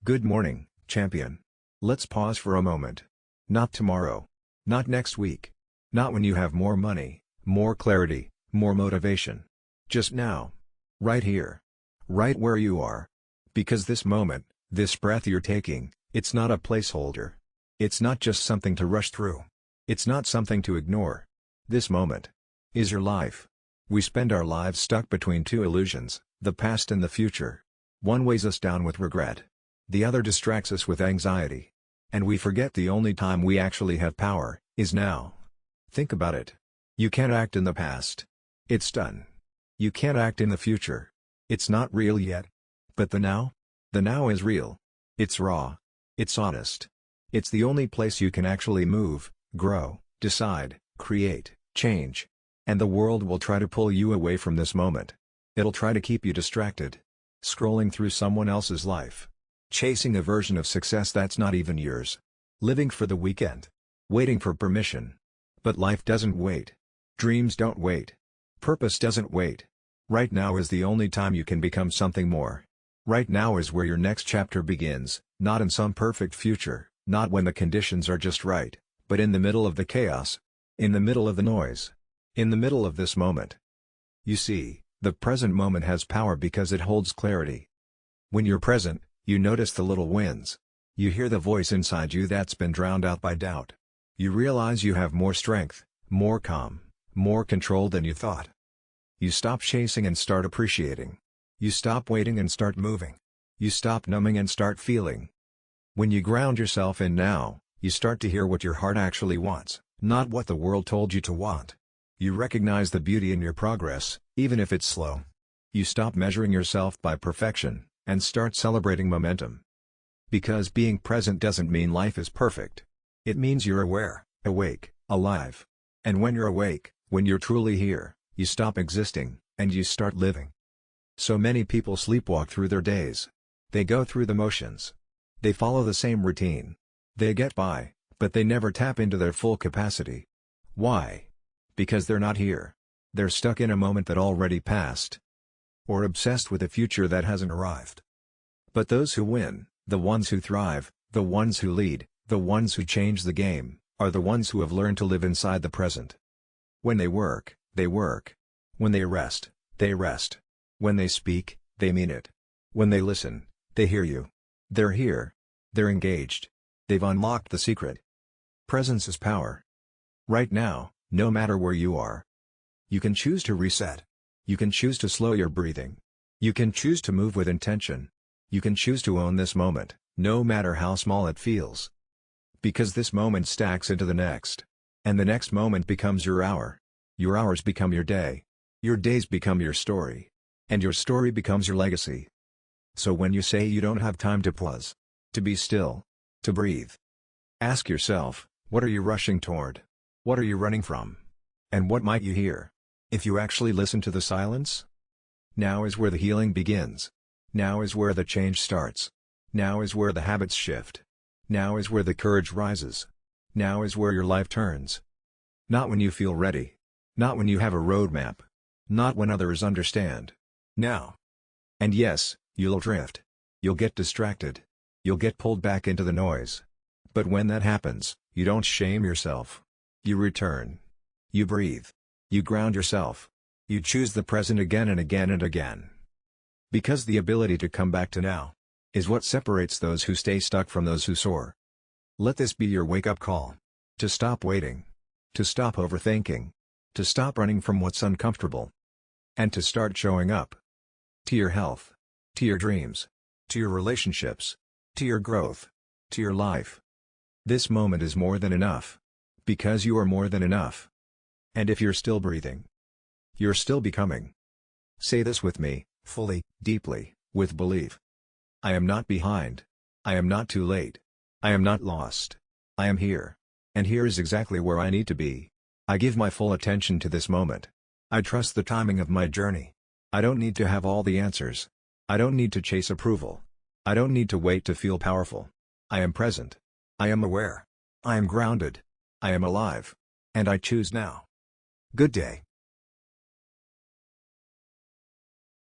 Good morning, champion. Let's pause for a moment. Not tomorrow. Not next week. Not when you have more money, more clarity, more motivation. Just now. Right here. Right where you are. Because this moment, this breath you're taking, it's not a placeholder. It's not just something to rush through. It's not something to ignore. This moment is your life. We spend our lives stuck between two illusions, the past and the future. One weighs us down with regret. The other distracts us with anxiety. And we forget the only time we actually have power, is now. Think about it. You can't act in the past. It's done. You can't act in the future. It's not real yet. But the now? The now is real. It's raw. It's honest. It's the only place you can actually move, grow, decide, create, change. And the world will try to pull you away from this moment. It'll try to keep you distracted. Scrolling through someone else's life. Chasing a version of success that's not even yours. Living for the weekend. Waiting for permission. But life doesn't wait. Dreams don't wait. Purpose doesn't wait. Right now is the only time you can become something more. Right now is where your next chapter begins, not in some perfect future, not when the conditions are just right, but in the middle of the chaos. In the middle of the noise. In the middle of this moment. You see, the present moment has power because it holds clarity. When you're present, you notice the little wins. You hear the voice inside you that's been drowned out by doubt. You realize you have more strength, more calm, more control than you thought. You stop chasing and start appreciating. You stop waiting and start moving. You stop numbing and start feeling. When you ground yourself in now, you start to hear what your heart actually wants, not what the world told you to want. You recognize the beauty in your progress, even if it's slow. You stop measuring yourself by perfection, and start celebrating momentum. Because being present doesn't mean life is perfect. It means you're aware, awake, alive. And when you're awake, when you're truly here, you stop existing, and you start living. So many people sleepwalk through their days. They go through the motions. They follow the same routine. They get by, but they never tap into their full capacity. Why? Because they're not here. They're stuck in a moment that already passed. Or obsessed with a future that hasn't arrived. But those who win, the ones who thrive, the ones who lead, the ones who change the game, are the ones who have learned to live inside the present. When they work, they work. When they rest, they rest. When they speak, they mean it. When they listen, they hear you. They're here. They're engaged. They've unlocked the secret. Presence is power. Right now, no matter where you are. You can choose to reset. You can choose to slow your breathing. You can choose to move with intention. You can choose to own this moment, no matter how small it feels. Because this moment stacks into the next. And the next moment becomes your hour. Your hours become your day. Your days become your story. And your story becomes your legacy. So when you say you don't have time to pause, to be still, to breathe, ask yourself, what are you rushing toward? What are you running from? And what might you hear if you actually listen to the silence? Now is where the healing begins. Now is where the change starts. Now is where the habits shift. Now is where the courage rises. Now is where your life turns. Not when you feel ready. Not when you have a roadmap. Not when others understand. Now. And yes, you'll drift. You'll get distracted. You'll get pulled back into the noise. But when that happens, you don't shame yourself. You return. You breathe. You ground yourself. You choose the present again and again and again. Because the ability to come back to now is what separates those who stay stuck from those who soar. Let this be your wake-up call. To stop waiting. To stop overthinking. To stop running from what's uncomfortable. And to start showing up. To your health. To your dreams. To your relationships. To your growth. To your life. This moment is more than enough. Because you are more than enough. And if you're still breathing, you're still becoming. Say this with me, fully, deeply, with belief. I am not behind. I am not too late. I am not lost. I am here. And here is exactly where I need to be. I give my full attention to this moment. I trust the timing of my journey. I don't need to have all the answers. I don't need to chase approval. I don't need to wait to feel powerful. I am present. I am aware. I am grounded. I am alive. And I choose now. Good day.